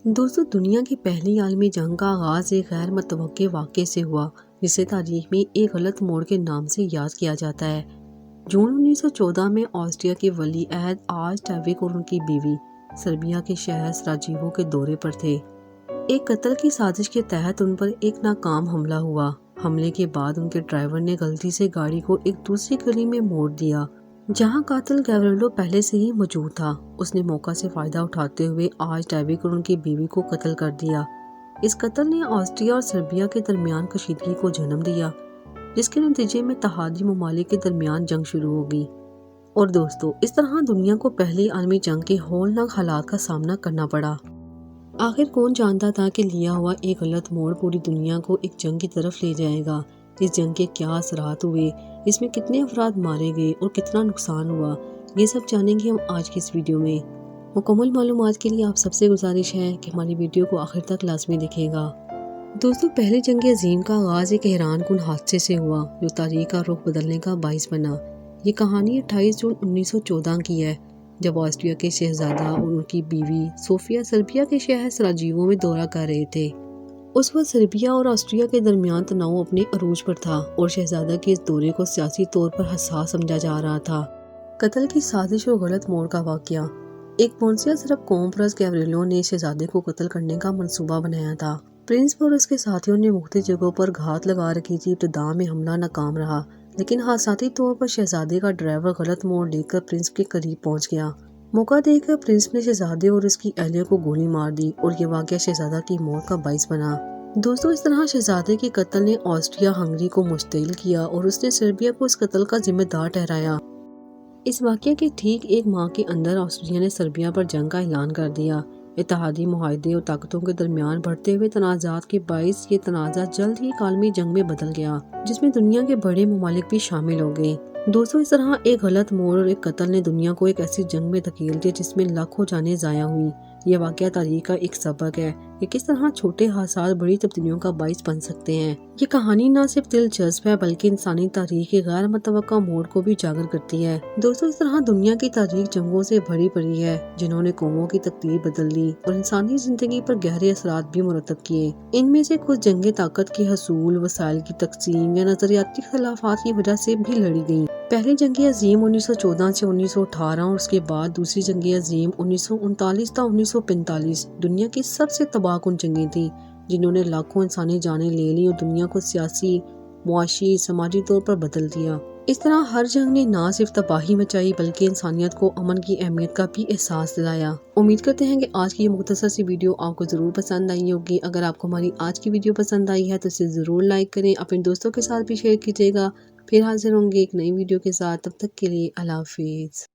दोस्तों, दुनिया की पहली आलमी जंग का आगाज एक गैर मुतवक्के वाक़े से हुआ, जिसे तारीख में एक गलत मोड़ के नाम से याद किया जाता है। जून 1914 में ऑस्ट्रिया के वली अहद आज टैविक और उनकी बीवी सर्बिया के शहर सराजीवो के दौरे पर थे। एक कत्ल की साजिश के तहत उन पर एक नाकाम हमला हुआ। हमले के बाद उनके ड्राइवर ने गलती से गाड़ी को एक दूसरी गली में मोड़ दिया, जहां कातिल गैवरिलो पहले से ही मौजूद था। उसने मौका से फायदा उठाते हुए आज टैविक और उनकी बीवी को कत्ल कर दिया। इस कत्ल ने ऑस्ट्रिया और सर्बिया के दरमियान कशीदगी को जन्म दिया, जिसके नतीजे में तहादी ममालिक के दरमियान जंग शुरू हो गई। और दोस्तों, इस तरह दुनिया को पहली आलमी जंग के हौलनाक हालात का सामना करना पड़ा। आखिर कौन जानता था कि लिया हुआ एक गलत मोड़ पूरी दुनिया को एक जंग की तरफ ले जाएगा। इस जंग के क्या असरात हुए, इसमें कितने अफराद मारे गए और कितना नुकसान हुआ, ये सब जानेंगे हम आज की इस वीडियो में। मुकम्मल मालूमात के लिए आप सबसे गुजारिश है कि हमारी वीडियो को आखिर तक लाजमी देखेगा। दोस्तों, पहले जंग अजीम का आगाज एक हैरान कुन हादसे से हुआ, जो तारीख का रुख बदलने का बाइस बना। ये कहानी 28 जून 1914 की है, जब ऑस्ट्रिया के शहजादा और उनकी बीवी सोफिया सर्बिया के शहर सराजीवो में दौरा कर रहे थे। उस वक्त सर्बिया और ऑस्ट्रिया के दरमियान तनाव अपने अरूज पर था और शहजादा के इस दौरे को सियासी तौर पर हसास समझा जा रहा था। कत्ल की साजिश और गलत मोड़ का वाकया। एक मुंसिया अरब कौम परस्त गैवरिलो ने शहजादे को कत्ल करने का मंसूबा बनाया था। प्रिंस और उसके साथियों ने मुख्तलिफ जगहों पर घात लगा रखी थी। इब्तिदा में हमला नाकाम रहा, लेकिन हादसाती तौर पर शहजादे का ड्राइवर गलत मोड़ लेकर प्रिंस के करीब पहुंच गया। मौका देखकर प्रिंस ने शहजादे और उसकी अहलिया को गोली मार दी और ये वाकया शहजादा की मौत का बाइस बना। दोस्तों, इस तरह शहजादे के कत्ल ने ऑस्ट्रिया हंगरी को मुश्तिल किया और उसने सर्बिया को इस कत्ल का जिम्मेदार ठहराया। इस वाकये के ठीक एक माह के अंदर ऑस्ट्रिया ने सर्बिया पर जंग का ऐलान कर दिया। इत्तेहादी मुआहदे और ताकतों के दरमियान बढ़ते हुए तनाज़ात के बाइस ये तनाज़ा जल्द ही आलमी जंग में बदल गया, जिसमें दुनिया के बड़े ममालिक भी शामिल हो गए। दोस्तों, इस तरह एक गलत मोड़ और एक कत्ल ने दुनिया को एक ऐसी जंग में धकेल दिया जिसमें लाखों जानें ज़ाया हुई। यह वाकया तारीख का एक सबक है कि किस तरह छोटे हादसात बड़ी तब्दीलियों का बाइस बन सकते हैं। ये कहानी न सिर्फ दिलचस्प है बल्कि इंसानी तारीख के गैर मुतवक्का मोड़ को भी उजागर करती है। दोस्तों, इस तरह दुनिया की तारीख जंगों से भरी पड़ी है, जिन्होंने कौमों की तकदीर बदल दी और इंसानी जिंदगी पर गहरे असरात भी मुरतब किए। इनमें से कुछ जंगें ताकत के हसूल, वसाइल की तकसीम या नजरियाती इख्तलाफात की वजह से भी लड़ी गई। पहली जंग अजीम 1914 से 1918 और उसके बाद दूसरी जंग अजीम 1939 था 1945 दुनिया की सबसे तबाहकुन जंगें थी, जिन्होंने लाखों इंसानी जानें ले ली और दुनिया को सियासी, मुआशी, समाजी तौर पर बदल दिया। इस तरह हर जंग ने न सिर्फ तबाही मचाई बल्कि इंसानियत को अमन की अहमियत का भी एहसास दिलाया। उम्मीद करते हैं कि आज की ये मुख्तसर सी वीडियो आपको जरूर पसंद आई होगी। अगर आपको हमारी आज की वीडियो पसंद आई है तो इसे जरूर लाइक करें, अपने दोस्तों के साथ भी शेयर कीजिएगा। फिर हाजिर होंगे एक नई वीडियो के साथ, तब तक के लिए अल्लाह हाफिज।